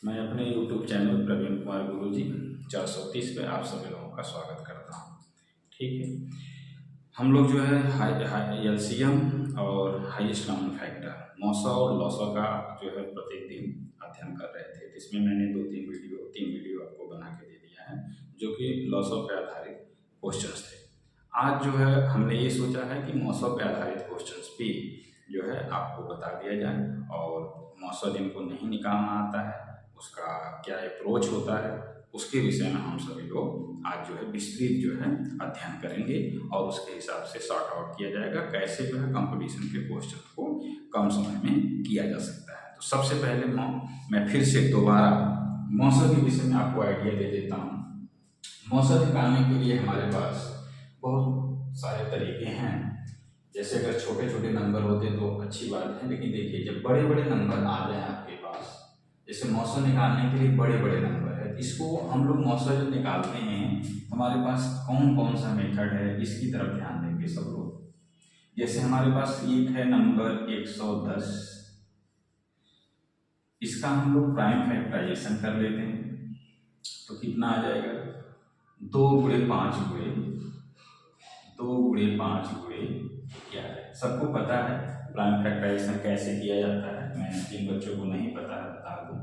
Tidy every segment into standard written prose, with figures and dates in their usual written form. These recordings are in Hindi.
मैं अपने YouTube चैनल प्रवीण कुमार गुरुजी 430 पे आप सभी लोगों का स्वागत करता हूँ। ठीक है, हम लोग जो है एलसीएम और हाईएस्ट कॉमन फैक्टर मौसा और लौसा का जो है प्रत्येक दिन अध्ययन कर रहे थे। तो इसमें मैंने तीन वीडियो आपको बना के दे दिया है जो कि लौसा पे आधारित क्वेश्चंस थे। आज जो है हमने ये सोचा है कि मौसा पे आधारित क्वेश्चंस भी जो है आपको बता दिया जाए, और मौसा जिनको नहीं निकालना आता है उसका क्या अप्रोच होता है उसके विषय में हम सभी लोग आज जो है विस्तृत जो है अध्ययन करेंगे, और उसके हिसाब से सॉर्ट आउट किया जाएगा कैसे जो है कंपटीशन के क्वेश्चन को कम समय में किया जा सकता है। तो सबसे पहले मैं फिर से दोबारा मौसा के विषय में आपको आइडिया दे देता हूँ। मौसा निकालने के लिए हमारे पास बहुत सारे तरीके हैं। जैसे अगर छोटे छोटे नंबर होते तो अच्छी बात है, लेकिन देखिए जब बड़े बड़े नंबर आ जाए आपके पास, जैसे मौसा निकालने के लिए बड़े बड़े नंबर है, इसको हम लोग मौसा जब निकालते हैं हमारे पास कौन कौन सा मेथड है इसकी तरफ ध्यान देंगे सब लोग। जैसे हमारे पास एक है नंबर 110, इसका हम लोग प्राइम फैक्टराइजेशन कर लेते हैं तो कितना आ जाएगा, 2×5 सबको पता है प्राइम फैक्टराइजेशन कैसे किया जाता है। मैंने जिन बच्चों को नहीं पता है बता दूं,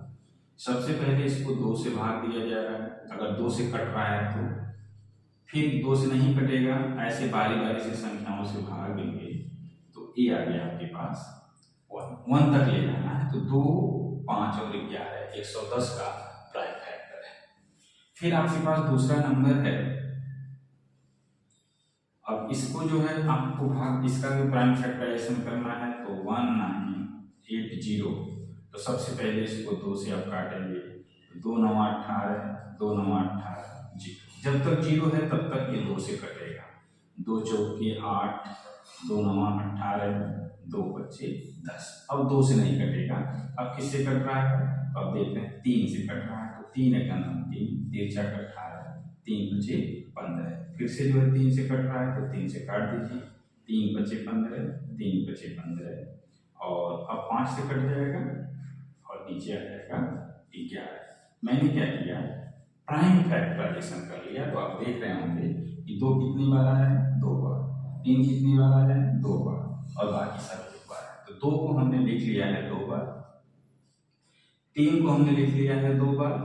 सबसे पहले इसको 2 से भाग दिया जा रहा है। अगर 2 से कट रहा है तो फिर 2 से नहीं कटेगा, ऐसे बारी बारी से संख्याओं से भाग देंगे तो ये आ गया आपके पास 1 तक ले जाना है। तो 2, 5 और 11 110 का प्राइम फैक्टर है। फिर आपके पास दूसरा नंबर है, अब इसको जो है आपको भाग इसका भी प्राइम फैक्टराइजेशन करना है तो 1980। तो सबसे पहले इसको 2 से आप काटेंगे तो 2 9 18, 2 9 18 जीरो। जब तक जीरो है तब तक ये 2 से कटेगा। 2 चौके 8, 2 9 18, 2 बचे 10। अब 2 से नहीं कटेगा, अब किससे कट रहा है तो अब देखते हैं 3 से कट रहा है। तो 3 1 3, 3 4 18, 3 बचे 15। फिर से जो है 3 से कट रहा है तो 3 से काट दीजिए, 3 बचे 15, 3 बचे 15, और अब 5 से कट जाएगा और नीचे आ जाएगा 11। मैंने क्या किया, प्राइम फैक्टराइजेशन कर लिया। तो आप देख रहे होंगे कि 2 कितनी बार आया है, 2 बार, 3 कितनी बार आया है, 2 बार, और बाकी सब 1 बार है। तो 2 को हमने लिख लिया है 2 बार, 3 को हमने लिख लिया है 2 बार,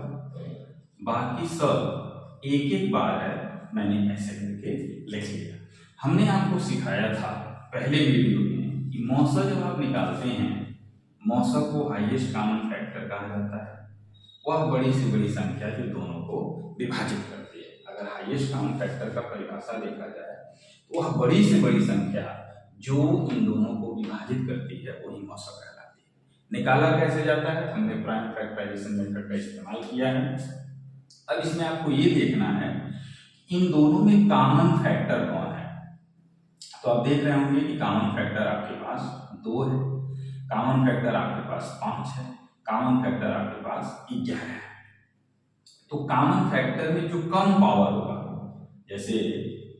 बाकी सब एक एक बार है, मैंने ऐसे करके लिख लिया। हमने आपको सिखाया था पहले वीडियो में कि मौसा जब आप निकालते हैं, मौसा को हाईएस्ट कॉमन फैक्टर कहा जाता है। वह बड़ी से बड़ी संख्या जो दोनों को विभाजित करती है। अगर हाईएस्ट कॉमन फैक्टर का परिभाषा देखा जाए तो वह बड़ी से बड़ी संख्या जो इन दोनों को विभाजित करती है वही मौसा कहलाती है। निकाला कैसे जाता है, हमने प्राइम फैक्टराइजेशन मेथड का इस्तेमाल किया है। अब इसमें आपको ये देखना है इन दोनों में कॉमन फैक्टर कौन है। तो आप देख रहे होंगे कि कॉमन फैक्टर आपके पास 2 है, कॉमन फैक्टर आपके पास 5 है, कॉमन फैक्टर आपके पास 11 है। तो कॉमन फैक्टर में जो कम पावर होगा, जैसे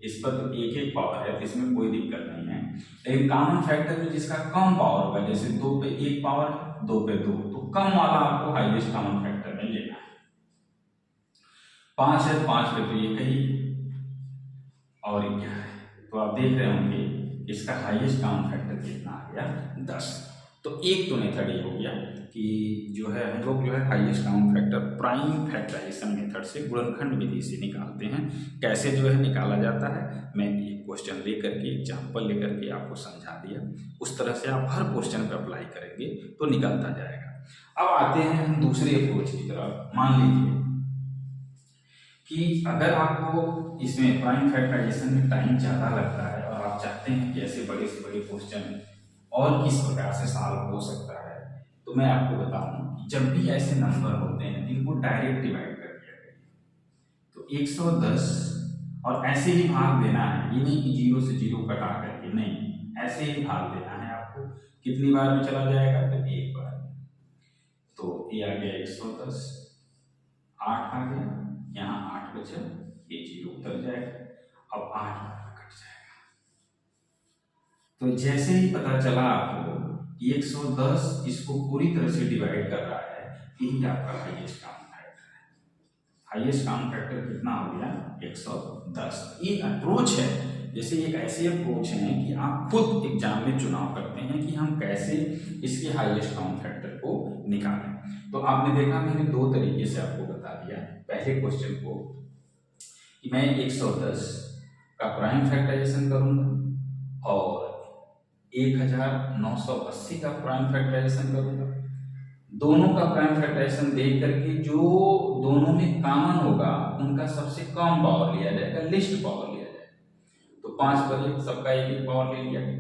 इस पर तो एक एक पावर है तो इसमें कोई दिक्कत नहीं है, लेकिन कॉमन फैक्टर में जिसका कम पावर होगा, जैसे 2 पे 1 पावर है, 2 पे 2, तो कम वाला आपको हाईएस्ट कॉमन फैक्टर में लेना है। 5 है, 5 पे तो एक ही और 11 है। तो आप देख रहे होंगे इसका हाईएस्ट कॉमन फैक्टर कितना आ गया, 10। तो एक तो मेथड ये हो गया कि जो है हम लोग जो है highest common factor prime factorization method से गुणनखंड विधि से निकालते हैं। कैसे जो है निकाला जाता है, मैं एक क्वेश्चन लेकर के एग्जाम्पल लेकर के आपको समझा दिया। उस तरह से आप हर क्वेश्चन पे अप्लाई करेंगे तो निकलता जाएगा। अब आते हैं हम दूसरे अप्रोच की तरफ। मान लीजिए कि अगर आपको इसमें प्राइम फैक्टराइजेशन में टाइम ज़्यादा लगता है और आप चाहते हैं कि ऐसे बड़े से बड़े क्वेश्चन और किस प्रकार से सॉल्व हो सकता है, तो मैं आपको बताऊं कि जब भी ऐसे नंबर होते हैं इनको डायरेक्ट डिवाइड कर दिया गया तो 110, और ऐसे ही भाग देना है, ये नहीं कि 0 से 0 कटा करके, नहीं, ऐसे ही भाग देना है आपको। कितनी बार में चला जाएगा, तो 1 बार। तो ये आ गया 110, 8 आ गया, यहाँ 8 बचा, ये 0 उतर जाएगा, अब 8 बार में कट जाएगा। तो जैसे ही पता चला आपको 110 इसको पूरी तरह से डिवाइड कर रहा है, यही आपका हाईएस्ट कॉमन फैक्टर है। हाईएस्ट कॉमन फैक्टर कितना हो गया? 110। ये अप्रोच है, जैसे एक ऐसी अप्रोच है कि आप खुद एग्जाम में चुनाव करते हैं कि हम कैसे इसके हाईएस्ट कॉमन फैक्टर को निकालें। तो आपने देखा मैंने दो तरीके से आपको बता दिया। पहले क्वेश्चन को कि मैं 110 का प्राइम फैक्टराइजेशन करूंगा और 1980 का प्राइम फैक्टराइजेशन करूंगा। दोनों का प्राइम फैक्टराइजेशन देख करके जो दोनों में कॉमन होगा उनका सबसे कम पावर लिया जाएगा, लिस्ट पावर लिया जाएगा। तो 5 पर 1 सबका एक पावर ले लिया गया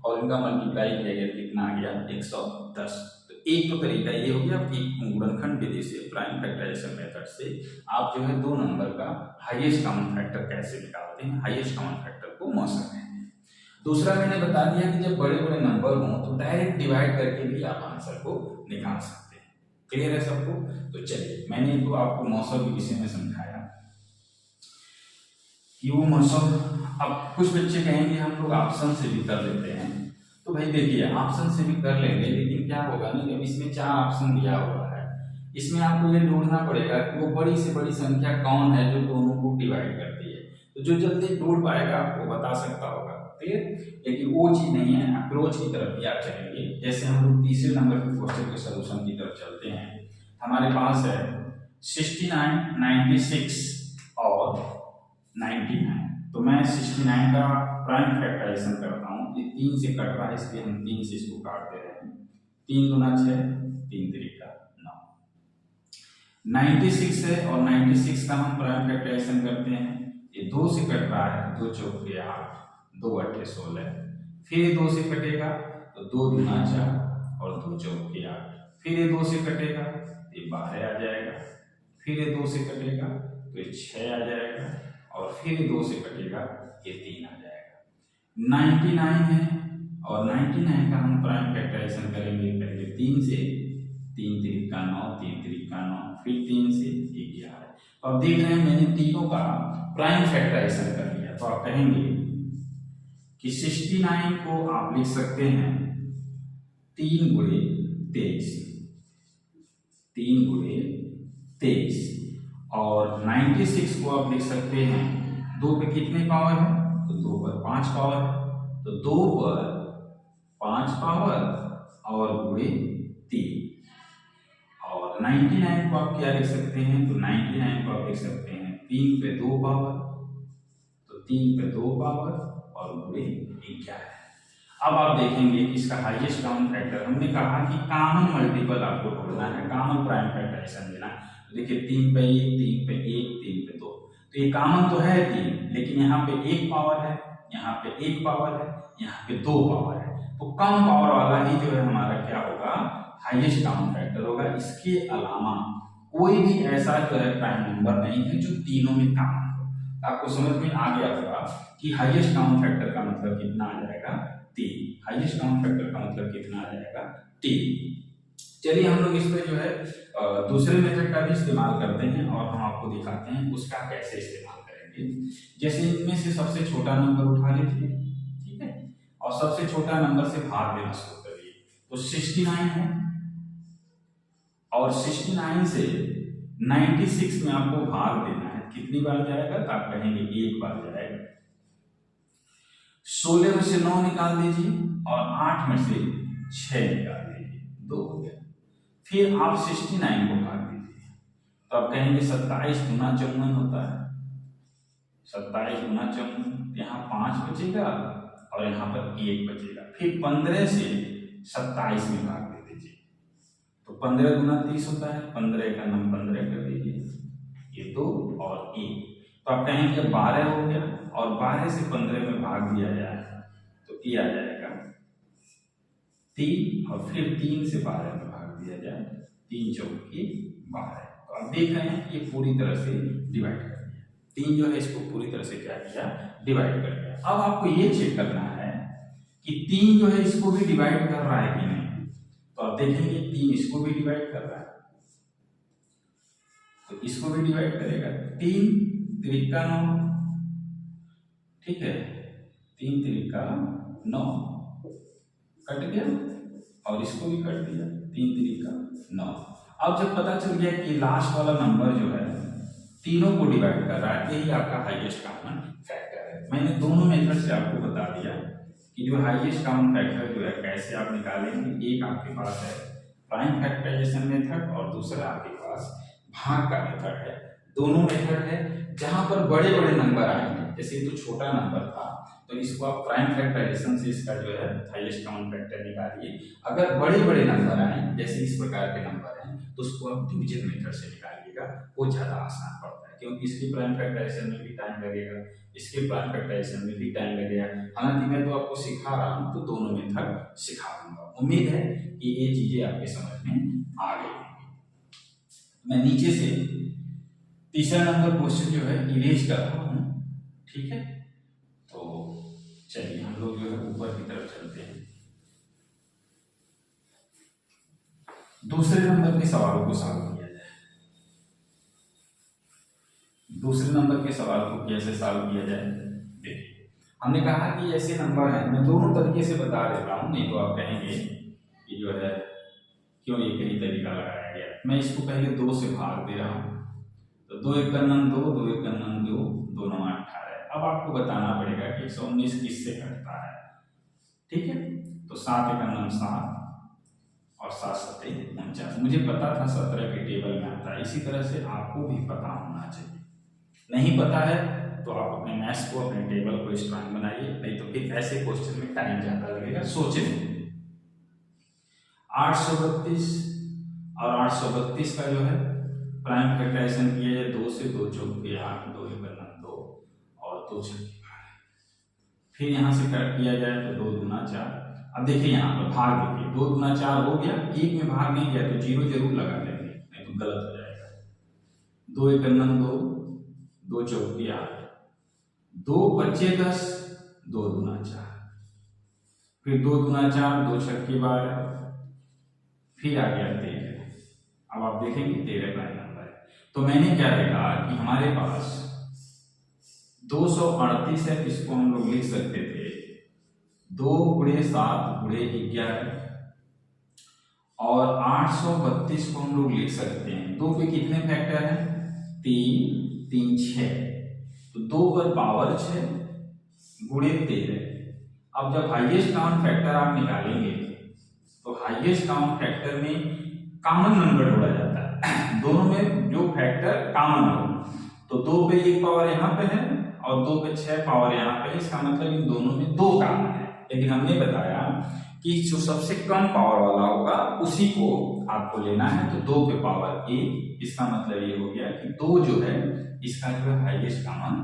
और इनका मल्टीप्लाई किया गया, कितना आ गया? 110। तो एक तो तरीका ये हो गया कि गुणनखंड विधि से, प्राइम फैक्टराइजेशन मेथड से आप जो है दो नंबर का हाईएस्ट कॉमन फैक्टर कैसे निकालते हैं, हाईएस्ट कॉमन फैक्टर को मौसा कहते हैं। दूसरा मैंने बता दिया कि जब बड़े बड़े नंबर हों तो डायरेक्ट डिवाइड करके भी आप आंसर को निकाल सकते हैं। क्लियर है सबको? तो चलिए, मैंने तो आपको मौसम के विषय में समझाया कि वो मौसम, अब कुछ बच्चे कहेंगे हम लोग ऑप्शन से भी कर लेते हैं। तो भाई देखिए, ऑप्शन से भी कर लेंगे, लेकिन क्या होगा ना, जब इसमें 4 ऑप्शन दिया हुआ है, इसमें आपको ये ढूंढना पड़ेगा कि वो बड़ी से बड़ी संख्या कौन है जो दोनों को डिवाइड करती है। तो जो जल्दी ढूंढ पाएगा आपको बता सकता होगा, क्लियर। लेकिन वो चीज नहीं है, अप्रोच की तरफ भी आप चलेंगे। जैसे हम लोग तीसरे नंबर के क्वेश्चन के सोल्यूशन की तरफ चलते हैं। हमारे पास है 69, 96 और 99। तो मैं 69 का प्राइम फैक्टराइजेशन करता हूँ। ये 3 से कट रहा है, इसलिए हम 3 से इसको काट दे रहे हैं। 3 दूना 6, 3 त्रिका 9। 96 है और 96 का हम प्राइम फैक्टराइजेशन करते हैं। ये 2 से कट रहा है, 2 चौके 8, 2 8 16। फिर 2 से कटेगा तो 2 दूना 4 और 2 चौके 8। फिर ये 2 से कटेगा ये 12 आ जाएगा। फिर ये 2 से कटेगा तो ये 6 आ जाएगा और फिर 2 से कटेगा ये 3 आ जाएगा। 99 है और 99 का हम प्राइम फैक्टराइजेशन करेंगे पहले 3 से। 3 त्रिका 9, 3 त्रिका 9, फिर 3 से 11। तो अब देख रहे हैं मैंने तीनों का प्राइम फैक्टराइजेशन कर लिया। तो आप कहेंगे कि 69 को आप लिख सकते हैं 3 गुणे 23, 3 गुणे 23। और 96 को आप लिख सकते हैं 2 पे कितने पावर है? तो 2 पर 5 पावर है। तो 2 पर 5 पावर और गुणे 3। और 99 को आप क्या लिख सकते हैं? तो 99 को आप लिख सकते हैं 3 पे 2 पावर, तो 3 पे 2 पावर और गुणे 11। अब आप देखेंगे इसका हाईएस्ट कॉमन फैक्टर, हमने कहा कि कॉमन मल्टीपल आपको ढूंढना है, कॉमन प्राइम फैक्टराइजेशन देना। देखिए 3 पे 1, 3 पे 1, 3 पे 2, तो ये कॉमन तो है 3, लेकिन यहाँ पे 1 पावर है, यहाँ पे 1 पावर है, यहाँ पे 2 पावर है। तो कम पावर वाला ही जो है हमारा क्या होगा? हाईएस्ट कॉमन फैक्टर होगा। इसके अलावा कोई भी ऐसा जो है प्राइम नंबर नहीं है जो तीनों में कॉमन हो। आपको समझ में आ गया होगा कि हाईएस्ट कॉमन फैक्टर का मतलब कितना आ जाएगा? 3। हाईएस्ट कॉमन फैक्टर का मतलब कितना आ जाएगा? 3। चलिए हम लोग इस पे जो है दूसरे मेथड का भी इस्तेमाल करते हैं और हम आपको दिखाते हैं उसका कैसे इस्तेमाल करेंगे। जैसे इनमें से सबसे छोटा नंबर उठा लीजिए, ठीक है, और सबसे छोटा नंबर से भाग देना शुरू करिए। तो 69 है और 69 से 96 में आपको भाग देना है। कितनी बार जाएगा? तो आप कहेंगे 1 बार जाएगा। 16 में से 9 निकाल दीजिए और 8 में से 6 निकाल दीजिए, 2 हो गया। फिर आप 69 को भाग दीजिए, तो आप कहेंगे 27 गुना 54 होता है। 27 गुना 54, यहाँ 5 बचेगा और यहाँ पर 1 बचेगा। फिर 15 से 27 में भाग दे दीजिए, तो 15 गुना 30 होता है। 15 का नाम 15 कर दीजिए, ये 2 और 1, तो आप कहेंगे 12 हो गया और 12 से 15 में भाग दिया जाए तो ये आ जाएगा 3 और फिर 3 से 12 में भाग दिया जाए, 3 चौके 12। तो आप देख रहे हैं ये पूरी तरह से डिवाइड कर दिया। 3 जो है इसको पूरी तरह से क्या किया? डिवाइड कर दिया। अब आपको ये चेक करना है कि 3 जो है इसको भी डिवाइड कर रहा है कि नहीं। तो आप देखेंगे 3 इसको भी डिवाइड कर रहा है, तो इसको भी डिवाइड करेगा। 3 त्रिका 9, ठीक है, 3 त्रिका 9 कट गया और इसको भी कट दिया, 3 त्रिका 9। अब जब पता चल गया कि लास्ट वाला नंबर जो है तीनों को डिवाइड कर रहा है, यही आपका हाईएस्ट कॉमन फैक्टर है। मैंने दोनों मेथड से आपको बता दिया कि जो हाईएस्ट कॉमन फैक्टर जो है कैसे आप निकालेंगे। एक आपके पास है प्राइम फैक्टराइजेशन मेथड और दूसरा आपके पास भाग का मेथड है। दोनों मेथड है जहां पर बड़े बड़े नंबर आएंगे, जैसे तो छोटा नंबर था तो इसको आप प्राइम फैक्टराइजेशन से इसका जो है हाईएस्ट कॉमन फैक्टर निकालिए। अगर बड़े बड़े नंबर आए जैसे इस प्रकार के नंबर हैं तो उसको आप डिवीजन मेथड से निकालिएगा, वो ज्यादा आसान पड़ता है क्योंकि इसके प्राइम फैक्टराइजेशन में भी टाइम लगेगा, इसके प्राइम फैक्टराइजेशन में भी टाइम लगेगा। हालांकि मैं तो आपको सिखा रहा हूँ तो दोनों मेथड सिखा दूंगा। उम्मीद है कि ये चीजें आपके समझ में आ गई। मैं नीचे से तीसरा नंबर क्वेश्चन जो है इरेज कर रहा हूँ, ठीक है। तो चलिए हम लोग जो है ऊपर की तरफ चलते हैं। दूसरे नंबर के सवालों को सॉल्व किया जाए। दूसरे नंबर के सवाल को कैसे सॉल्व किया जाए, देखिए हमने कहा कि ऐसे नंबर हैं, मैं दोनों तरीके से बता देता हूँ, नहीं तो आप कहेंगे कि जो है क्यों ये कई तरीका लगाया गया। मैं इसको पहले 2 से भाग दे रहा हूँ, तो 2 × 2 2 × 2 2 × 9 18। अब आपको बताना पड़ेगा कि 119 किससे घटता है, ठीक है। तो 7 × 9 7 और 7 7 49। मुझे पता था 17 के टेबल में आता है, इसी तरह से आपको भी पता होना चाहिए। नहीं पता है तो आप अपने मैथ्स को, अपने टेबल को स्ट्रांग बनाइए, नहीं तो फिर ऐसे क्वेश्चन में टाइम ज्यादा लगेगा सोचने। 832 और 832 का जो है प्राइम फैक्टराइजेशन किया जाए 2 से 2 चौके 8 2 × 2 और 2 छक्के 12। फिर यहाँ से कट किया जाए तो 2 दूना 4। अब देखिए यहाँ पर भाग देखिए 2 दूना 4 हो गया, एक में भाग नहीं गया तो 0 जरूर लगा लेंगे, नहीं तो गलत हो जाएगा। 2 × 2 2 चौके 8 2 × 10 2 दूना 4, फिर 2 दूना 4 2 छक्के 12, फिर आ गया 13। अब आप देखेंगे 13 प्राइम नंबर है। तो मैंने क्या देखा कि हमारे पास 238 है, इसको हम लोग लिख सकते थे 2 × 7 × 11 और 832 को हम लोग लिख सकते हैं 2 पे कितने फैक्टर हैं 3 3 6, तो 2 पर पावर 6 × 13। अब जब हाईएस्ट कॉमन फैक्टर आप निकालेंगे तो हाईएस्ट कॉमन फैक्टर में कॉमन नंबर जोड़ा जाता है, दोनों में जो फैक्टर कॉमन हो। तो 2 पे 1 पावर यहाँ पे है और 2 पे 6 पावर यहाँ पे है, इसका मतलब इन दोनों में 2 कॉमन है। लेकिन हमने बताया कि जो सबसे कम पावर वाला होगा उसी को आपको लेना है, तो 2 पे पावर 1, इसका मतलब ये हो गया कि 2 जो है इसका जो है हाईएस्ट कॉमन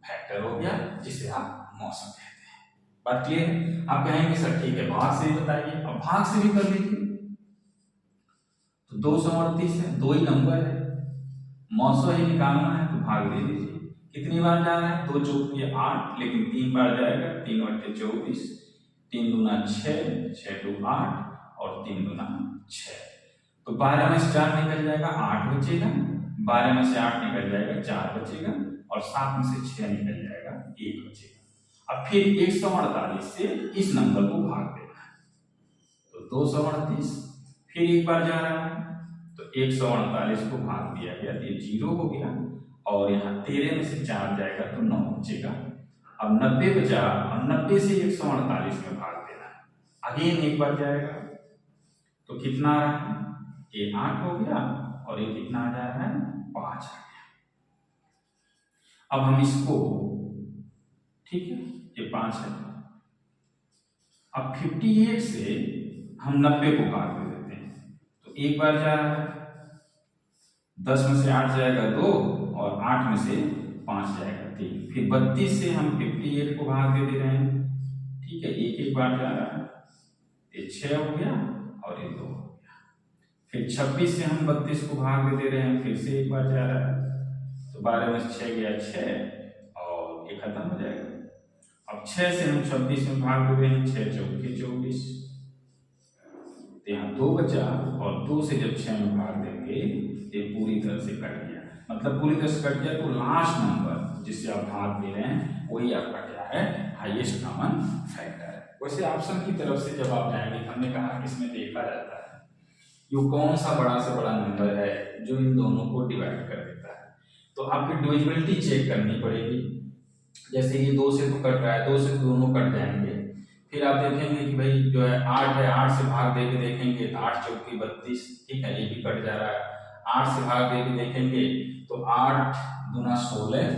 फैक्टर हो गया, जिसे आप मौसम कहते हैं। बात क्लियर है? आप कहेंगे सर ठीक है भाग से ही बताइए, अब भाग से भी कर लीजिए। तो 238 है, 2 ही नंबर है, मौसम ही निकालना है तो भाग दे दीजिए। कितनी बार जा रहा है 2 चौके 8, लेकिन 3 बार जाएगा 3 × 24 3 दूना 6 6 2 8 और 3 दूना 6। तो 12 में से 4 निकल जाएगा 8 बचेगा, 12 में से 8 निकल जाएगा 4 बचेगा और 7 में से 6 निकल जाएगा 1 बचेगा। अब फिर 148 से इस नंबर को भाग देना है, तो 238 फिर एक बार जा रहा है तो 148 को भाग दिया गया, ये 0 हो गया और यहाँ 13 में से 4 जाएगा तो 9 बचेगा। अब 90 बचा और 90 से 148 में भाग देना है, अगेन एक बार जाएगा तो कितना आ रहा है ये 8 हो गया और ये कितना आ जा रहा है 5 आ गया। अब हम इसको ठीक है ये 5 है, अब 58 से हम 90 को भाग दे देते हैं, तो एक बार जा रहा है 10 में से 8 जाएगा 2 और 8 में से 5 जाएगा 3, फिर 32 से हम 58 को भाग दे रहे हैं, ठीक है एक बार जा रहा है, ये 6 हो गया और ये 2 हो गया। फिर 26 से हम 32 को भाग दे रहे हैं, फिर से एक बार जा रहा है, तो 12 में से 6 गया 6 और ये खत्म हो जाएगा। अब 6 से हम 26 में भाग दे रहे हैं, 6 चौके 24, तो यहाँ 2 बचा और 2 से जब 6 में भाग देंगे ये पूरी तरह से कट गया, मतलब पूरी तरह से कट गया, तो लास्ट नंबर जिससे आप भाग दे रहे हैं वही आपका क्या है हाईएस्ट कॉमन फैक्टर है। वैसे ऑप्शन की तरफ से जब आप जाएंगे, हमने कहा कि इसमें देखा जाता है यो कौन सा बड़ा से बड़ा नंबर जो इन दोनों को डिवाइड कर देता है। तो आपकी डिविजिबिलिटी चेक करनी पड़ेगी। जैसे ये 2 से तो कट रहा है, 2 से तो दोनों कट जाएंगे। फिर आप देखेंगे कि भाई जो है 8 है, 8 से भाग दे के देखेंगे तो 8 चौकी 32, ठीक है, ये भी कट जा रहा है। 8 से भाग दे के देखेंगे तो 8 दूना 16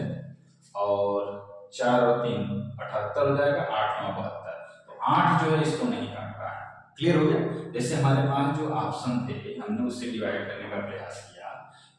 और 4 और 3 78 हो जाएगा, 8 9 72। तो 8 जो है इसको नहीं काट रहा है। क्लियर हो गया। जैसे हमारे पास जो ऑप्शन थे हमने उससे डिवाइड करने का प्रयास किया,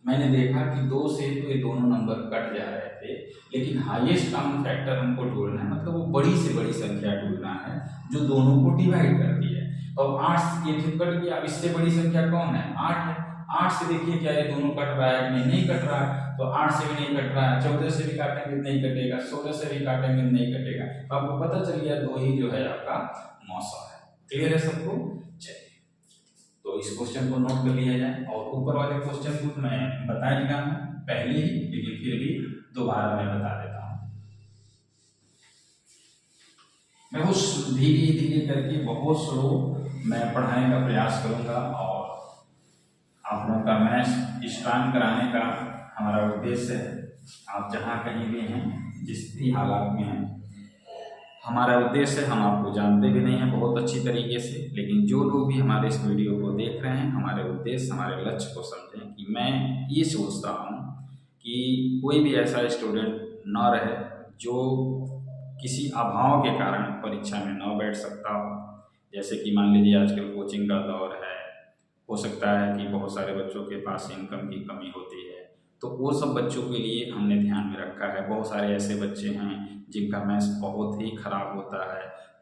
मैंने देखा कि 2 से तो ये दोनों नंबर कट जा रहे थे, लेकिन हाईएस्ट कॉमन फैक्टर हमको ढूंढना है, मतलब वो बड़ी से बड़ी संख्या ढूंढना है जो दोनों को डिवाइड करती है। तो अब 8 ये तो कट गया, अब इससे बड़ी संख्या कौन है? 8 है। 8 से देखिए क्या ये दोनों कट रहा है कि नहीं कट रहा है? तो 8 से भी नहीं कट रहा है, 14 से भी काटेंगे नहीं कटेगा, 16 से भी काटेंगे नहीं कटेगा। तो आपको पता चल गया 2 ही जो है आपका मौसम है। क्लियर है सबको? चलिए, तो इस क्वेश्चन को नोट कर लिया जाए। और ऊपर वाले क्वेश्चन को मैं बता दिया हूं पहले ही, लेकिन फिर भी दोबारा मैं बता देता हूं। मैं बहुत धीरे धीरे करके बहुत स्लो मैं पढ़ाने का प्रयास करूंगा, और आप लोगों का मैथ्स स्ट्रांग कराने का हमारा उद्देश्य है। आप जहां कहीं भी हैं, जिस भी हालात में हैं, हमारा उद्देश्य, हम आपको जानते भी नहीं हैं बहुत अच्छी तरीके से, लेकिन जो लोग भी हमारे इस वीडियो को देख रहे हैं, हमारे उद्देश्य, हमारे लक्ष्य को समझें कि मैं ये सोचता हूँ कि कोई भी ऐसा स्टूडेंट न रहे जो किसी अभाव के कारण परीक्षा में न बैठ सकता हो। जैसे कि मान लीजिए आजकल कोचिंग का दौर है, हो सकता है कि बहुत सारे बच्चों के पास इनकम की कमी होती है, तो वो सब बच्चों के लिए हमने ध्यान में रखा है। बहुत सारे ऐसे बच्चे हैं जिनका मैथ्स बहुत ही खराब होता है,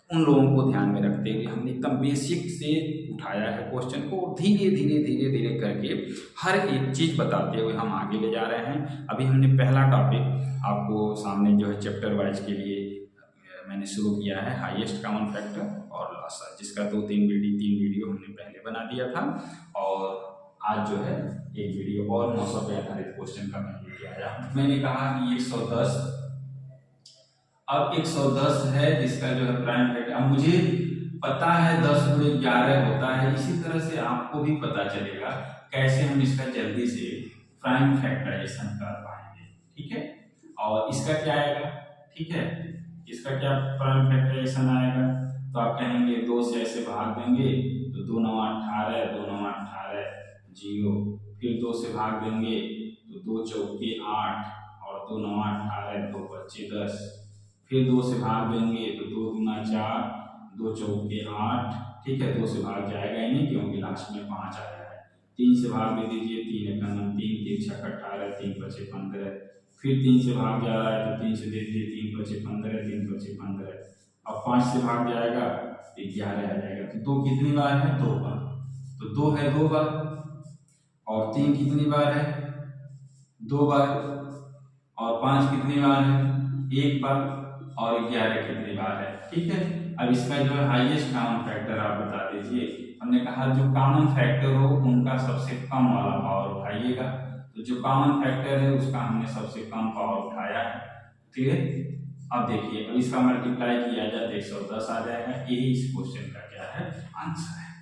उन लोगों को ध्यान में रखते हुए हमने एकदम बेसिक से उठाया है क्वेश्चन को, धीरे धीरे धीरे धीरे करके हर एक चीज़ बताते हुए हम आगे ले जा रहे हैं। अभी हमने पहला टॉपिक आपको सामने जो है चैप्टर वाइज के लिए मैंने शुरू किया है, हाईएस्ट कॉमन फैक्टर और लॉस, जिसका 3 वीडियो हमने पहले बना दिया था, और आज जो है एक वीडियो और मौसम पे आधारित क्वेश्चन का मैंने लेके आया। मैंने कहा कि 110, अब 110 है जिसका जो है प्राइम फैक्टर, अब मुझे पता है 10 गुणे 11 होता है, इसी तरह से आपको भी पता चलेगा कैसे हम इसका जल्दी से प्राइम फैक्टराइजेशन कर पाएंगे। ठीक है, और इसका क्या आएगा? ठीक है, इसका क्या प्राइम फैक्टराइजेशन आएगा? तो आप कहेंगे 2 से ऐसे भाग देंगे तो 2 9 18, 2 9 18 0, फिर 2 से भाग देंगे तो 2 चौके 8 और 2 9 18, 2 बच्चे 10, फिर 2 से भाग देंगे तो 2 दूना 4, 2 चौके 8, ठीक है, 2 से भाग जाएगा ही नहीं क्योंकि लास्ट में 5 आया है। 3 से भाग दे दीजिए, 3 एक 3, 3 6 18, 3 बचे 15, फिर 3 से भाग जा रहा है तो 3 से दे दीजिए, 3 बचे 15, 3 बचे 15, अब 5 से भाग जाएगा तो 11 आ जाएगा। तो 2 कितनी बार है? 2 बार। तो 2 है 2 बार, और 3 कितनी बार है? 2 बार, और 5 कितनी बार है? 1 बार, और 11 कितनी बार है? ठीक है, अब इसका जो है हाईएस्ट कॉमन फैक्टर आप बता दीजिए। हमने कहा जो कॉमन फैक्टर हो उनका सबसे कम वाला पावर उठाइएगा, तो जो कॉमन फैक्टर है उसका हमने सबसे कम पावर उठाया है। ठीक है, अब देखिए, अब इसका मल्टीप्लाई किया जाए तो 110 आ जाएगा। यही इस क्वेश्चन का क्या है? आंसर है।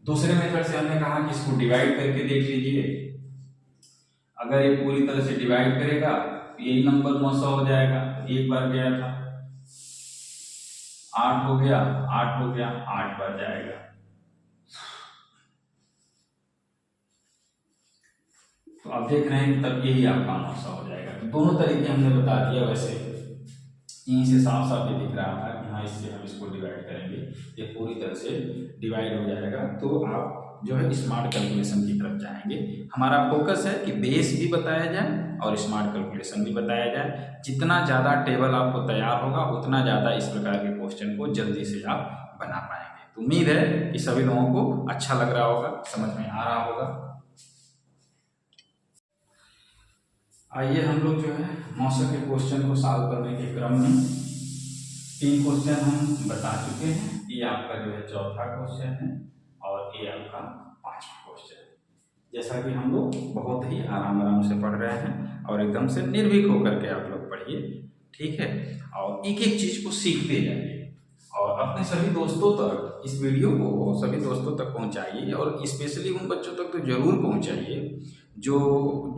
दूसरे मेथड से हमने कहा कि इसको डिवाइड करके देख लीजिए, अगर ये पूरी तरह से डिवाइड करेगा तो यही नंबर 900 हो जाएगा। तो एक बार गया था 8 हो गया, 8 हो गया, 8 बार जाएगा, तो आप देख रहे हैं तब यही आपका 900 हो जाएगा। तो दोनों तरीके हमने बता दिया। वैसे यहीं से साफ साफ ये दिख रहा था कि हाँ इससे हम इसको डिवाइड करेंगे, ये पूरी तरह से डिवाइड हो जाएगा, तो आप जो है स्मार्ट कैलकुलेशन की तरफ जाएंगे। हमारा फोकस है कि बेस भी बताया जाए और स्मार्ट कैलकुलेशन भी बताया जाए। जितना ज़्यादा टेबल आपको तैयार होगा उतना ज़्यादा इस प्रकार के क्वेश्चन को जल्दी से आप बना पाएंगे। तो उम्मीद है कि सभी लोगों को अच्छा लग रहा होगा, समझ में आ रहा होगा। आइए हम लोग जो है मौसम के क्वेश्चन को सॉल्व करने के क्रम में 3 क्वेश्चन हम बता चुके हैं। ये आपका जो है चौथा क्वेश्चन है और ये आपका 5वां क्वेश्चन है। जैसा कि हम लोग बहुत ही आराम से पढ़ रहे हैं और एकदम से निर्भीक होकर के आप लोग पढ़िए, ठीक है, और एक एक चीज को सीखते जाइए और अपने सभी दोस्तों तक इस वीडियो को सभी दोस्तों तक पहुंचाइए, और स्पेशली उन बच्चों तक तो जरूर पहुंचाइए जो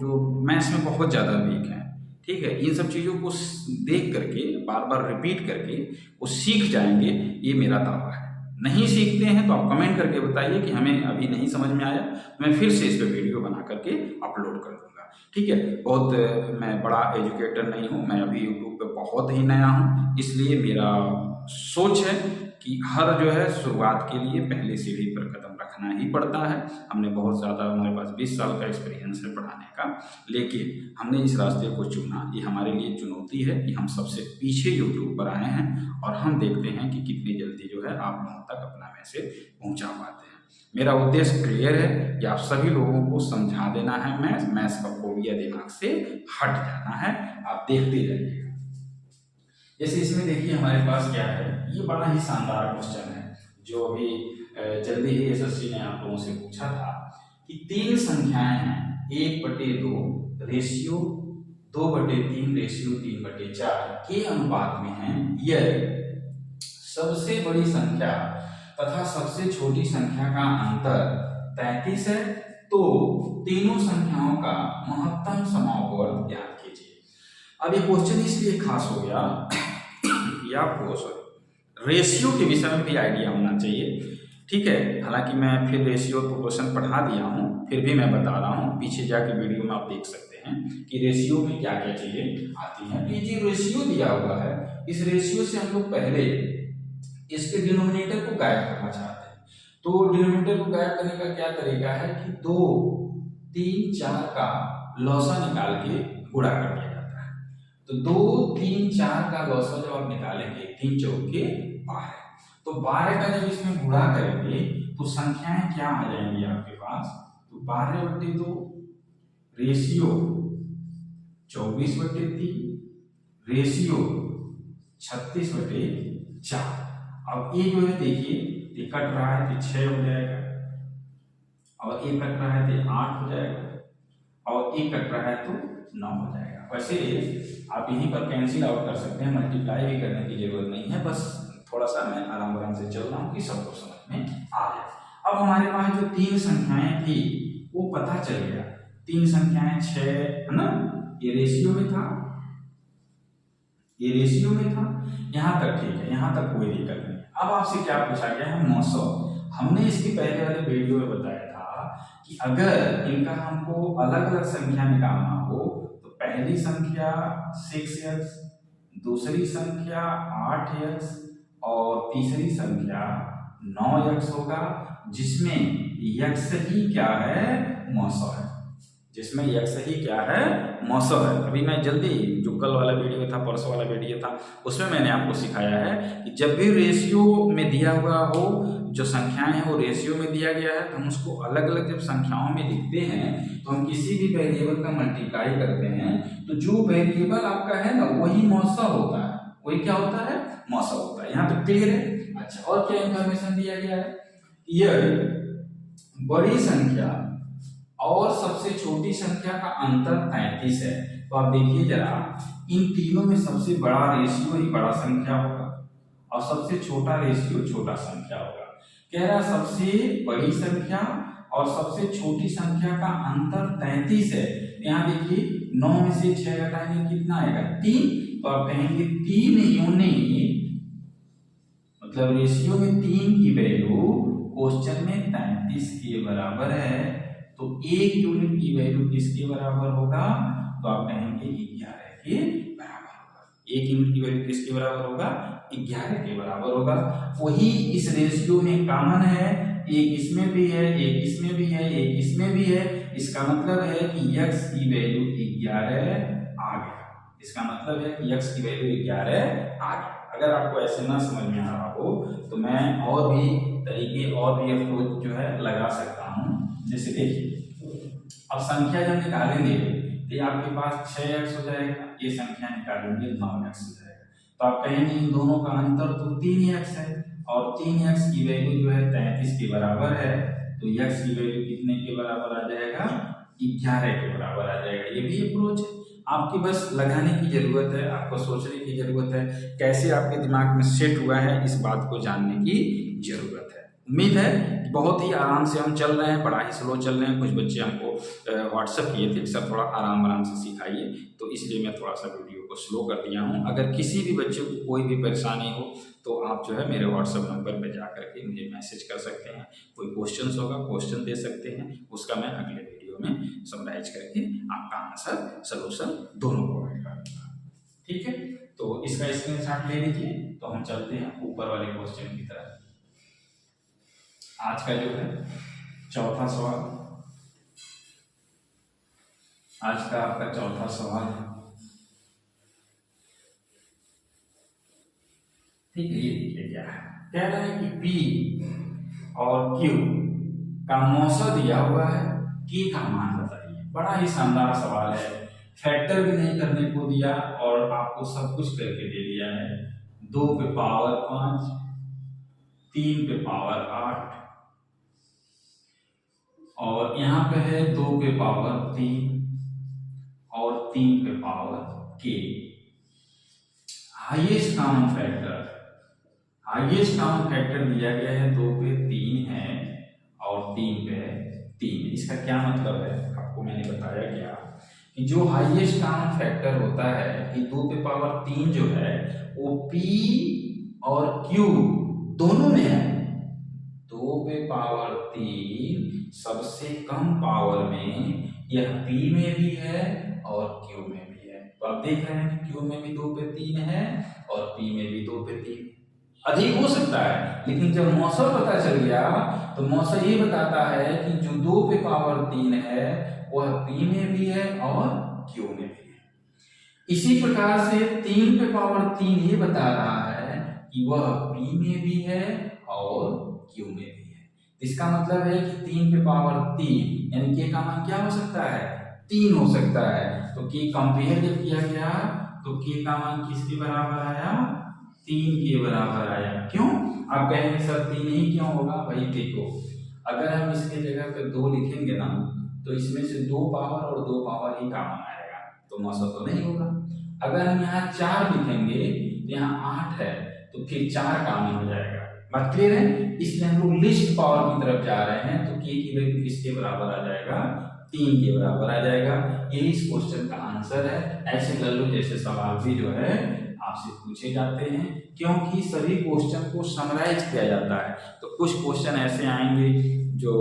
जो मैथ्स में बहुत ज़्यादा वीक हैं, ठीक है, इन सब चीज़ों को देख करके बार बार रिपीट करके वो सीख जाएंगे, ये मेरा दावा है। नहीं सीखते हैं तो आप कमेंट करके बताइए कि हमें अभी नहीं समझ में आया, मैं फिर से इस पर वीडियो बना करके अपलोड कर दूंगा, ठीक है। बहुत मैं बड़ा एजुकेटर नहीं हूँ, मैं अभी यूट्यूब पे बहुत ही नया हूँ, इसलिए मेरा सोच है कि हर जो है शुरुआत के लिए पहले सीढ़ी पर कदम रखना ही पड़ता है। हमने बहुत ज़्यादा, हमारे पास 20 साल का एक्सपीरियंस है पढ़ाने का, लेकिन हमने इस रास्ते को चुना। ये हमारे लिए चुनौती है कि हम सबसे पीछे यूट्यूब पर आए हैं और हम देखते हैं कि कितनी जल्दी जो है आप लोगों तक अपना मैसेज पहुंचा पाते हैं। मेरा उद्देश्य क्लियर है कि आप सभी लोगों को समझा देना है, मैथ्स का फोबिया दिमाग से हट जाना है, आप देखते जाइएगा। जैसे इसमें देखिए हमारे पास क्या है, ये बड़ा ही शानदार क्वेश्चन है जो अभी जल्दी ही एसएससी ने आप लोगों से पूछा था कि 3 संख्याएं हैं 1/2 रेशियो 2/3 रेशियो 3/4 के अनुपात में हैं। यह सबसे बड़ी संख्या तथा सबसे छोटी संख्या का अंतर 33 है, तो तीनों संख्याओं का महत्तम समापवर्त ज्ञात कीजिए। अब ये क्वेश्चन इसलिए खास हो गया कि आपको रेशियो के विषय में भी आइडिया होना चाहिए, ठीक है। हालांकि मैं फिर रेशियो तो क्वेश्चन पढ़ा दिया हूँ, फिर भी मैं बता रहा हूँ, पीछे जाके वीडियो में आप देख सकते हैं कि रेशियो में क्या क्या चीजें आती हैं। तो ये जो रेशियो दिया हुआ है, इस रेशियो से हम लोग पहले इसके डिनोमिनेटर को गायब करना चाहते हैं। तो डिनोमिनेटर को गायब करने का क्या तरीका है कि 2, 3, 4 का लौसा निकाल के गुणा कर दिया जाता है। तो 2, 3, 4 का लौसा जब आप निकालेंगे 3 चौके 12, तो 12 का जब इसमें गुणा करेंगे तो संख्याएं क्या आ जाएंगी आपके पास, तो 12/2 रेशियो 24/3 रेशियो 36/4। अब ये जो है देखिए, ये कट रहा है तो 6 हो जाएगा, और ये कट रहा है तो 8 हो जाएगा, और ये कट रहा है तो 9 हो जाएगा। वैसे आप यहीं पर कैंसिल आउट कर सकते हैं, मल्टीप्लाई भी करने की जरूरत नहीं है, बस थोड़ा सा मैं आराम आराम से चल रहा हूँ कि सबको समझ में आ जाए। अब हमारे पास जो 3 संख्याएं थी वो पता चल गया, 3 संख्याएं 6 है ना, ये रेशियो में था, ये रेशियो में था, यहाँ तक ठीक है, यहाँ तक कोई दिक्कत नहीं। अब आपसे क्या पूछा गया है, 900। हमने इसके पहले वाले वीडियो में बताया था कि अगर इनका हमको अलग अलग संख्या निकालना हो तो पहली संख्या 6x, दूसरी संख्या 8x और तीसरी संख्या 9x होगा, जिसमें x ही क्या है, 900 है, जिसमें x ही क्या है, 900 है। अभी मैं जल्दी, जो कल वाला वीडियो था, परसों वाला वीडियो था, उसमें मैंने आपको सिखाया है कि जब भी रेशियो में दिया हुआ हो, जो संख्याएं हैं वो रेशियो में दिया गया है, तो हम उसको अलग अलग जब संख्याओं में लिखते हैं तो हम किसी भी वेरिएबल का मल्टीप्लाई करते हैं, तो जो वेरिएबल आपका है ना वही 900 होता है, वही क्या होता है, 900 होता है। यहाँ तक क्लियर है। अच्छा, और क्या इंफॉर्मेशन दिया गया है, यह बड़ी संख्या और सबसे छोटी संख्या का अंतर 33 है। तो आप देखिए जरा, इन तीनों में सबसे बड़ा रेशियो ही बड़ा संख्या होगा और सबसे छोटा रेशियो छोटा संख्या होगा। कह रहा सबसे बड़ी संख्या और सबसे छोटी संख्या का अंतर 33 है। यहाँ देखिए 9 में से 6 घटाएंगे कितना आएगा, 3। तो आप कहेंगे 3 यूनिट, मतलब रेशियो में 3 की वैल्यू क्वेश्चन में 33 के बराबर है, तो 1 यूनिट की वैल्यू किसके बराबर होगा, तो आप कहेंगे 11 के बराबर होगा। 1 यूनिट की वैल्यू किसके बराबर होगा, 11 के बराबर होगा। वही इस रेशियो में कॉमन है, एक इसमें भी है, एक इसमें भी है, एक इसमें भी है। इसका मतलब है कि x की वैल्यू 11 आ गया। इसका मतलब है कि x की वैल्यू 11 आ गया। अगर आपको ऐसे ना समझ में आ रहा हो तो मैं और भी तरीके और भी अप्रोच जो है लगा सकता हूँ। जैसे देखिए, अब संख्या जब निकालेंगे तो आपके पास 6x हो जाएगा, ये संख्या निकालेंगे 9x हो जाएगा। तो आप कहेंगे इन दोनों का अंतर तो 3x है, और 3x की वैल्यू जो है 33 के बराबर है, तो x की वैल्यू कितने के बराबर आ जाएगा, 11 के बराबर आ जाएगा। ये भी अप्रोच है, आपकी बस लगाने की जरूरत है, आपको सोचने की जरूरत है, कैसे आपके दिमाग में सेट हुआ है इस बात को जानने की जरूरत है। उम्मीद है कि बहुत ही आराम से हम चल रहे हैं, बड़ा ही स्लो चल रहे हैं। कुछ बच्चे हमको व्हाट्सअप किए थे सर थोड़ा आराम आराम से सिखाइए, तो इसलिए मैं थोड़ा सा वीडियो को स्लो कर दिया हूँ। अगर किसी भी बच्चे को कोई भी परेशानी हो तो आप जो है मेरे व्हाट्सअप नंबर पर जा करके मुझे मैसेज कर सकते हैं। कोई क्वेश्चन होगा क्वेश्चन दे सकते हैं, उसका मैं अगले वीडियो में समराइज करके आपका आंसर सलूशन दोनों प्रोवाइड कर दूंगा। ठीक है, तो इसका स्क्रीनशॉट ले लीजिए। तो हम चलते हैं ऊपर वाले क्वेश्चन की तरफ। आज का जो है चौथा सवाल, आज का आपका चौथा सवाल है। ठीक है, ये देखिए क्या है, कह रहा है कि P और Q का मौसा दिया हुआ है, K का मान बताइए। बड़ा ही शानदार सवाल है, फैक्टर भी नहीं करने को दिया और आपको सब कुछ करके दे दिया है। 2 पे पावर 5, 3 पे पावर 8 और यहाँ पे है 2 पे पावर 3 और 3 पे power K। Highest common factor, highest common factor दिया गया है 2 पे 3 है और 3 पे 3। इसका क्या मतलब है, आपको मैंने बताया गया कि जो हाईएस्ट कॉमन फैक्टर होता है कि 2 पे पावर 3 जो है वो P और Q दोनों में है। 2 पे पावर 3 सबसे कम पावर में यह P में भी है और Q में भी है। तो आप देख रहे हैं कि Q में भी 2 पे 3 है और P में भी 2 पे 3। अधिक हो सकता है, लेकिन जब मौसम पता चल गया तो मौसम ये बताता है कि जो 2 पे पावर 3 है वह P में भी है और Q में भी है। इसी प्रकार से 3 पे पावर 3 ये बता रहा है कि वह P में भी है और Q में भी है। इसका मतलब है कि 3 पे पावर 3 यानी K का मान क्या हो सकता है, 3 हो सकता है। तो K कंपेयर जब किया गया तो K का मान किसके बराबर आया, 3 के बराबर आया। क्यों, आप कहेंगे सर 3 ही क्यों होगा, भाई देखो अगर हम इसके जगह पे 2 लिखेंगे ना तो इसमें से 2 पावर और 2 पावर ही कॉमन आएगा, तो मौसा तो नहीं होगा। अगर हम यहाँ 4 लिखेंगे तो यहाँ 8 है तो फिर 4 कॉमन हो जाएगा। बात क्लियर है, इसलिए हम लोग लिस्ट पावर की तरफ जा रहे हैं तो K की वैल्यू किसके बराबर आ जाएगा, 3 के बराबर आ जाएगा। यही इस क्वेश्चन का आंसर है। ऐसे लल्लू जैसे सवाल भी जो है आपसे पूछे जाते हैं, क्योंकि सभी क्वेश्चन को समराइज किया जाता है। तो कुछ क्वेश्चन ऐसे आएंगे जो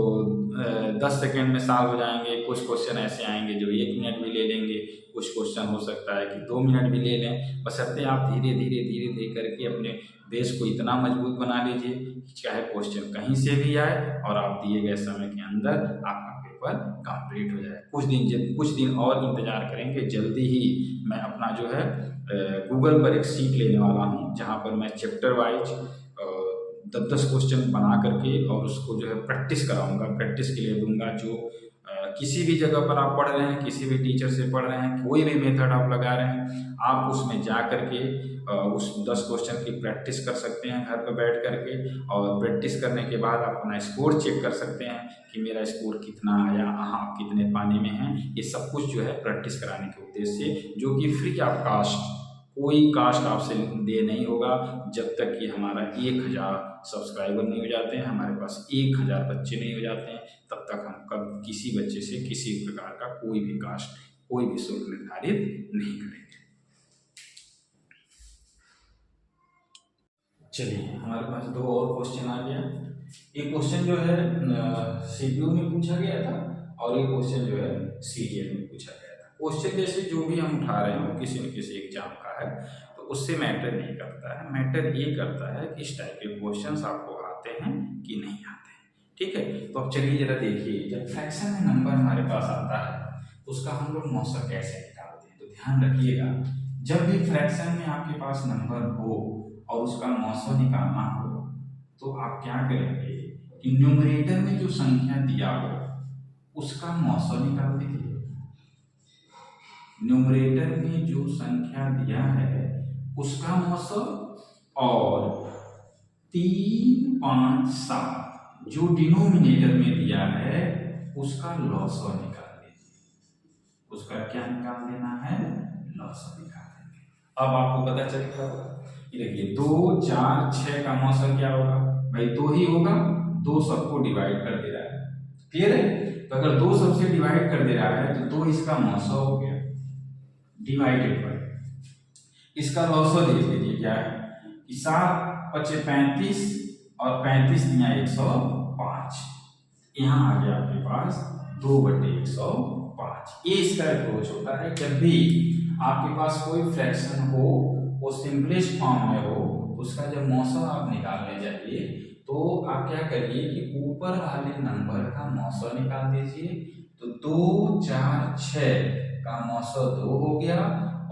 10 सेकेंड में सॉल्व हो जाएंगे, कुछ क्वेश्चन ऐसे आएंगे जो 1 मिनट भी ले लेंगे, कुछ क्वेश्चन हो सकता है कि 2 मिनट भी ले लें। बशर्ते आप धीरे धीरे धीरे धीरे करके अपने देश को इतना मजबूत बना लीजिए कि चाहे क्वेश्चन कहीं से भी आए और आप दिए गए समय के अंदर आपका पेपर कंप्लीट हो जाए। कुछ दिन और इंतजार करेंगे, जल्दी ही मैं अपना जो है गूगल पर एक सीट लेने वाला हूँ जहाँ पर मैं चैप्टर वाइज 10-10 क्वेश्चन बना करके और उसको जो है प्रैक्टिस कराऊंगा, प्रैक्टिस के लिए दूंगा। जो किसी भी जगह पर आप पढ़ रहे हैं, किसी भी टीचर से पढ़ रहे हैं, कोई भी मेथड आप लगा रहे हैं, आप उसमें जा करके उस 10 क्वेश्चन की प्रैक्टिस कर सकते हैं घर पर बैठ करके। और प्रैक्टिस करने के बाद आप अपना स्कोर चेक कर सकते हैं कि मेरा स्कोर कितना आया, आप कितने पानी में हैं। ये सब कुछ जो है प्रैक्टिस कराने के उद्देश्य से, जो कि फ्री ऑफ कास्ट, कोई कास्ट आपसे दे नहीं होगा जब तक कि हमारा 1000 सब्सक्राइबर नहीं हो जाते हैं, हमारे पास 1000 बच्चे नहीं हो जाते हैं, तब तक हम कब किसी बच्चे से किसी प्रकार का कोई भी कास्ट, कोई भी शुल्क निर्धारित नहीं करेंगे। चलिए, हमारे पास 2 और क्वेश्चन आ गया। एक क्वेश्चन जो है सीपीयू में पूछा गया था और एक क्वेश्चन जो है सीजीएल में पूछा गया था। क्वेश्चन जैसे जो भी हम उठा रहे हैं वो किसी न किसी एग्जाम का है, तो उससे मैटर नहीं करता है। मैटर ये करता है कि इस टाइप के क्वेश्चन आपको आते हैं कि नहीं आते हैं। ठीक है, तो अब चलिए जरा देखिए, जब फ्रैक्शन में नंबर हमारे पास आता है तो उसका हम लोग मौसा कैसे निकालते हैं। तो ध्यान रखिएगा, जब भी फ्रैक्शन में आपके पास नंबर हो और उसका मौसा निकालना हो तो आप क्या करेंगे कि न्यूमरेटर में जो संख्या दिया हो उसका मौसा निकाल दीजिए। न्यूमरेटर में जो संख्या दिया है उसका मौसा और 3, 5, 7 जो डिनोमिनेटर में दिया है उसका लॉसा निकाल दीजिए। उसका क्या निकाल देना है, लॉसा निकाल देंगे। अब आपको पता चलेगा, देखिए 2, 4, 6 का मौसा क्या होगा, भाई 2 ही होगा, दो सबको डिवाइड कर दे रहा है। क्लियर है? तो अगर दो सब से डिवाइड कर दे रहा है तो दो इसका मौसम हो गया डिवाइडेड बाय इसका लॉसो देख लीजिए क्या है कि 7 × 5 = 35 और 35 दिया 105। यहाँ आ गया आपके पास 2/105। ये इसका अप्रोच होता है। जब भी आपके पास कोई फ्रैक्शन हो वो सिंपलेस्ट फॉर्म में हो, उसका जब मौसम आप निकालने जाइए तो आप क्या करिए कि ऊपर वाले नंबर का मौसम निकाल दीजिए। तो 2, 4, 6 का मौसम 2 हो गया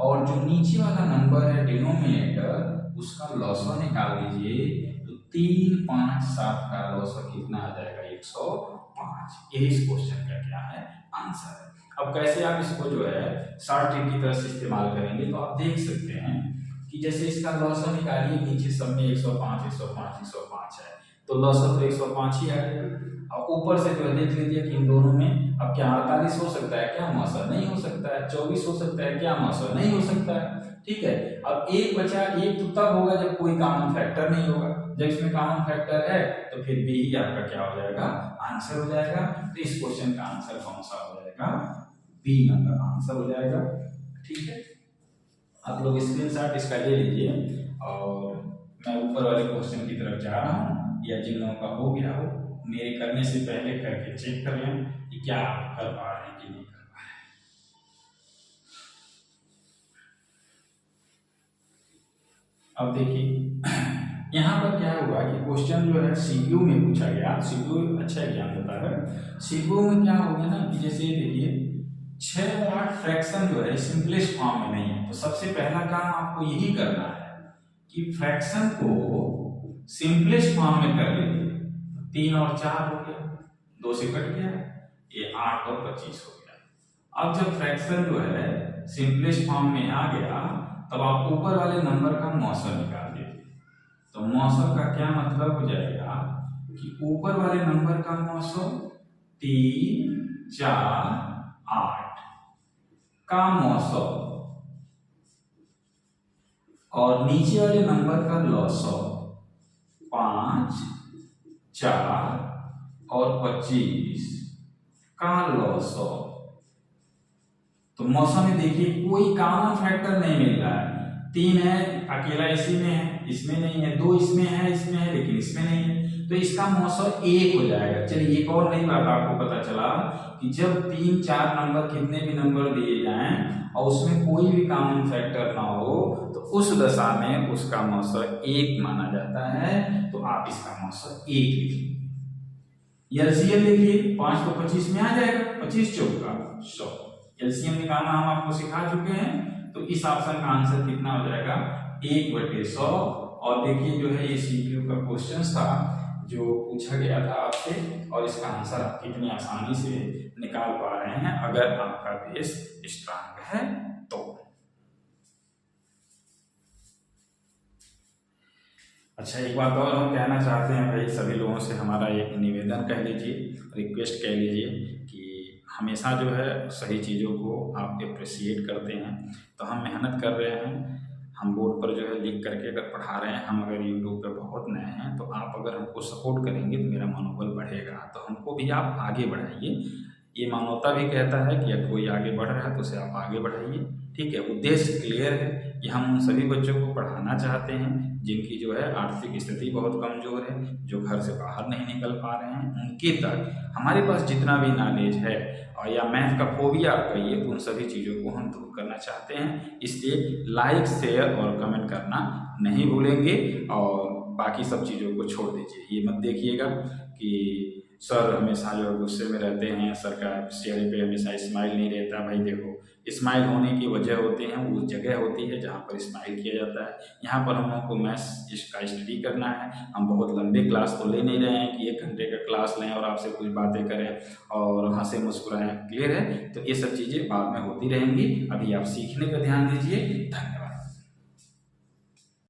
और जो नीचे वाला नंबर है डिनोमिनेटर उसका लॉसो निकाल लीजिए। तो 3, 5, 7 का लॉसो कितना आ जाएगा 105। यही इस क्वेश्चन का क्या है आंसर है। अब कैसे आप इसको जो है शॉर्ट ट्रिक की तरह से इस्तेमाल करेंगे तो आप देख सकते हैं कि जैसे इसका लॉसो निकालिए, नीचे सब में 105 105 105 है तो लॉसो तो 105 ही आएगा। और ऊपर से जो है देख लीजिए कि इन दोनों में अब क्या 48 हो सकता है क्या मौसम नहीं हो सकता है, 24 हो सकता है क्या मौसम नहीं हो सकता है। ठीक है, अब एक बचा, एक तो तब होगा जब कोई कॉमन फैक्टर नहीं होगा। जब इसमें कॉमन फैक्टर है तो फिर बी ही आपका क्या हो जाएगा आंसर हो जाएगा। तो इस क्वेश्चन का आंसर कौन सा हो जाएगा? बी नंबर आंसर हो जाएगा। ठीक है, आप लोग स्क्रीनशॉट इसका ले लीजिए और मैं ऊपर वाले क्वेश्चन की तरफ जा रहा हूँ, या जिन लोगों का हो गया हो मेरे करने से पहले करके चेक कर लें कि क्या आप कर पा रहे हैं कि नहीं कर पा रहे हैं। अब देखिए यहाँ पर क्या हुआ कि क्वेश्चन जो है सीपीयू में पूछा गया। सीपीयू अच्छा ज्ञान देता है। सीपीयू में क्या हो गया ना कि जैसे देखिए 6 और 8 फ्रैक्शन जो है सिंपलेस्ट फॉर्म में नहीं है। तो सबसे पहला काम आपको यही करना है कि फ्रैक्शन को सिंपलेस्ट फॉर्म में कर लीजिए। 3 और 4 हो गया, 2 से कट गया, ये 8 और 25 हो गया। अब जब फ्रैक्शन जो है सिंपलेस्ट फॉर्म में आ गया तब आप ऊपर वाले नंबर का मौसम निकाल दीजिए। तो मौसम का क्या मतलब हो जाएगा कि ऊपर वाले नंबर का मौसम 3, 4, 8 का मौसम और नीचे वाले नंबर का लॉसो 5, 4 और 25 का लॉसो। तो मौसम में देखिए कोई कॉमन फैक्टर नहीं मिल रहा है। 3 है अकेला इसी में है, इसमें नहीं है, 2 इसमें है लेकिन इसमें नहीं है। तो इसका मौसम 1 हो जाएगा। चलिए एक और नई बात आपको पता चला कि जब 3, 4 नंबर कितने भी नंबर दिए जाएं और उसमें कोई भी कॉमन फैक्टर ना हो तो उस दशा में उसका मौसम 1 माना जाता है। तो आप इसका मौसम 1 लिखिए। एलसीएम देखिए 5 को 25 में आ जाएगा, 25 चौका 100। एलसीएम निकालना हम आपको सिखा चुके हैं। तो इस ऑप्शन का आंसर कितना हो जाएगा 1/100। और देखिए जो है ये सीपीयू का क्वेश्चन था जो पूछा गया था आपसे और इसका आंसर आप कितनी आसानी से निकाल पा रहे हैं अगर आपका बेस स्ट्रांग है तो। अच्छा एक बात और हम कहना चाहते हैं भाई, सभी लोगों से हमारा एक निवेदन कह लीजिए, रिक्वेस्ट कह लीजिए कि हमेशा जो है सही चीज़ों को आप अप्रिशिएट करते हैं। तो हम मेहनत कर रहे हैं, हम बोर्ड पर जो है लिख करके अगर पढ़ा रहे हैं, हम अगर यूट्यूब पे बहुत नए हैं तो आप अगर हमको सपोर्ट करेंगे तो मेरा मनोबल बढ़ेगा। तो हमको भी आप आगे बढ़ाइए। ये मानवता भी कहता है कि अगर कोई आगे बढ़ रहा है तो उसे आप आगे बढ़ाइए। ठीक है, उद्देश्य क्लियर है कि हम उन सभी बच्चों को पढ़ाना चाहते हैं जिनकी जो है आर्थिक स्थिति बहुत कमज़ोर है, जो घर से बाहर नहीं निकल पा रहे हैं, उनके तक हमारे पास जितना भी नॉलेज है और या मैथ का फोबिया आप कहिए तो उन सभी चीज़ों को हम दूर करना चाहते हैं। इसलिए लाइक, शेयर और कमेंट करना नहीं भूलेंगे और बाकी सब चीज़ों को छोड़ दीजिए। ये मत देखिएगा कि सर हमेशा जो गुस्से में रहते हैं, सर का चेहरे पे हमेशा स्माइल नहीं रहता। भाई देखो, स्माइल होने की वजह होती है, वो जगह होती है जहाँ पर स्माइल किया जाता है। यहाँ पर हम लोग को मैथ्स इसका स्टडी करना है। हम बहुत लंबे क्लास तो ले नहीं रहे हैं कि 1 घंटे का क्लास लें और आपसे कुछ बातें करें और हंसे मुस्कुराएं। क्लियर है? तो ये सब चीज़ें बाद में होती रहेंगी। अभी आप सीखने पर ध्यान दीजिए। धन्यवाद।